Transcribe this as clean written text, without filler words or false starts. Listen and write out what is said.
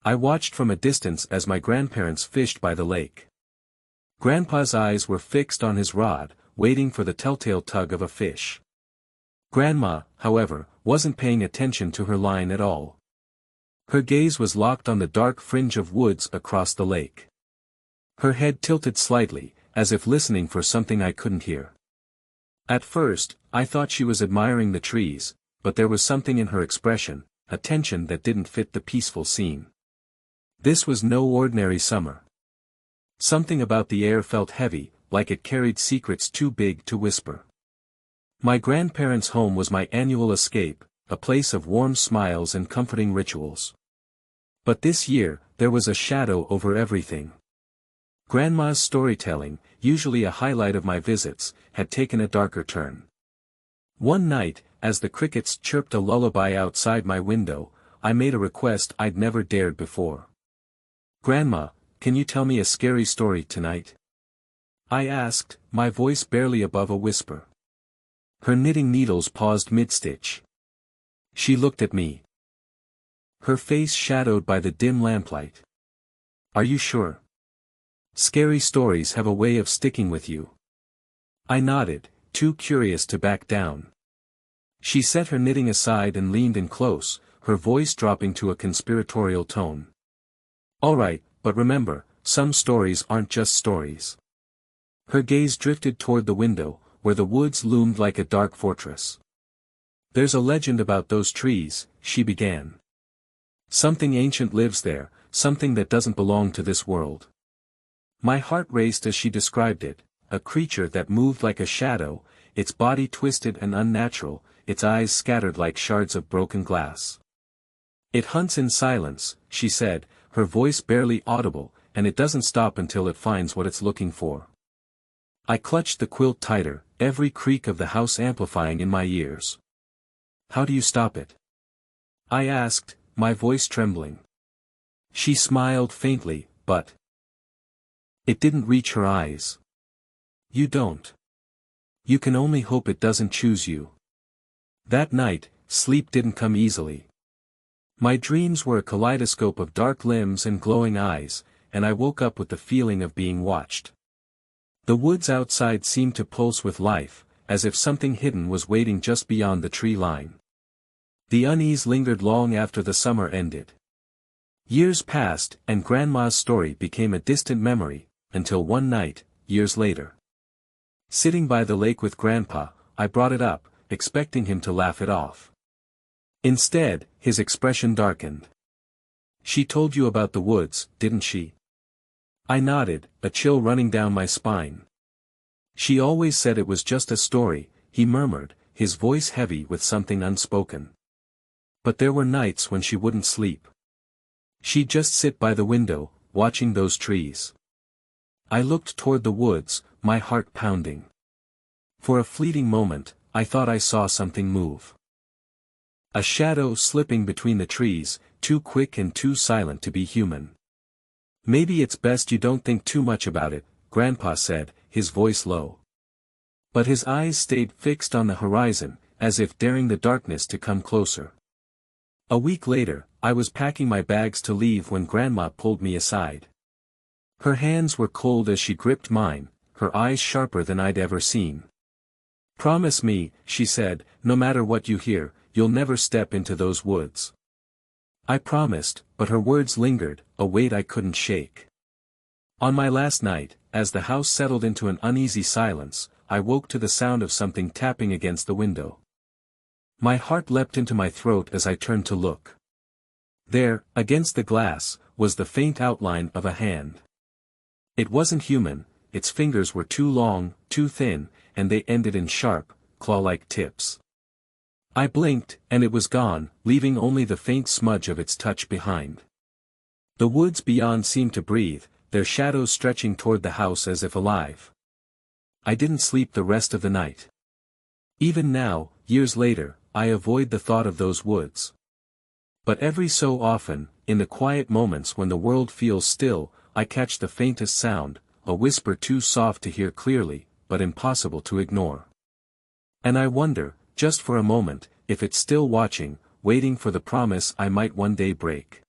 I watched from a distance as my grandparents fished by the lake. Grandpa's eyes were fixed on his rod, waiting for the telltale tug of a fish. Grandma, however, wasn't paying attention to her line at all. Her gaze was locked on the dark fringe of woods across the lake. Her head tilted slightly, as if listening for something I couldn't hear. At first, I thought she was admiring the trees, but there was something in her expression, a tension that didn't fit the peaceful scene. This was no ordinary summer. Something about the air felt heavy, like it carried secrets too big to whisper. My grandparents' home was my annual escape, a place of warm smiles and comforting rituals. But this year, there was a shadow over everything. Grandma's storytelling, usually a highlight of my visits, had taken a darker turn. One night, as the crickets chirped a lullaby outside my window, I made a request I'd never dared before. "Grandma, can you tell me a scary story tonight?" I asked, my voice barely above a whisper. Her knitting needles paused mid-stitch. She looked at me. Her face shadowed by the dim lamplight. "Are you sure? Scary stories have a way of sticking with you." I nodded, too curious to back down. She set her knitting aside and leaned in close, her voice dropping to a conspiratorial tone. "All right, but remember, some stories aren't just stories." Her gaze drifted toward the window, where the woods loomed like a dark fortress. "There's a legend about those trees," she began. "Something ancient lives there, something that doesn't belong to this world." My heart raced as she described it, a creature that moved like a shadow, its body twisted and unnatural, its eyes scattered like shards of broken glass. "It hunts in silence," she said, her voice barely audible, "and it doesn't stop until it finds what it's looking for." I clutched the quilt tighter, every creak of the house amplifying in my ears. "How do you stop it?" I asked, my voice trembling. She smiled faintly, but it didn't reach her eyes. "You don't. You can only hope it doesn't choose you." That night, sleep didn't come easily. My dreams were a kaleidoscope of dark limbs and glowing eyes, and I woke up with the feeling of being watched. The woods outside seemed to pulse with life, as if something hidden was waiting just beyond the tree line. The unease lingered long after the summer ended. Years passed, and Grandma's story became a distant memory, until one night, years later. Sitting by the lake with Grandpa, I brought it up, expecting him to laugh it off. Instead, his expression darkened. "She told you about the woods, didn't she?" I nodded, a chill running down my spine. "She always said it was just a story," he murmured, his voice heavy with something unspoken. "But there were nights when she wouldn't sleep. She'd just sit by the window, watching those trees." I looked toward the woods, my heart pounding. For a fleeting moment, I thought I saw something move. A shadow slipping between the trees, too quick and too silent to be human. "Maybe it's best you don't think too much about it," Grandpa said, his voice low. But his eyes stayed fixed on the horizon, as if daring the darkness to come closer. A week later, I was packing my bags to leave when Grandma pulled me aside. Her hands were cold as she gripped mine, her eyes sharper than I'd ever seen. "Promise me," she said, "no matter what you hear, you'll never step into those woods." I promised, but her words lingered, a weight I couldn't shake. On my last night, as the house settled into an uneasy silence, I woke to the sound of something tapping against the window. My heart leapt into my throat as I turned to look. There, against the glass, was the faint outline of a hand. It wasn't human, its fingers were too long, too thin, and they ended in sharp, claw-like tips. I blinked, and it was gone, leaving only the faint smudge of its touch behind. The woods beyond seemed to breathe, their shadows stretching toward the house as if alive. I didn't sleep the rest of the night. Even now, years later, I avoid the thought of those woods. But every so often, in the quiet moments when the world feels still, I catch the faintest sound, a whisper too soft to hear clearly, but impossible to ignore. And I wonder, just for a moment, if it's still watching, waiting for the promise I might one day break.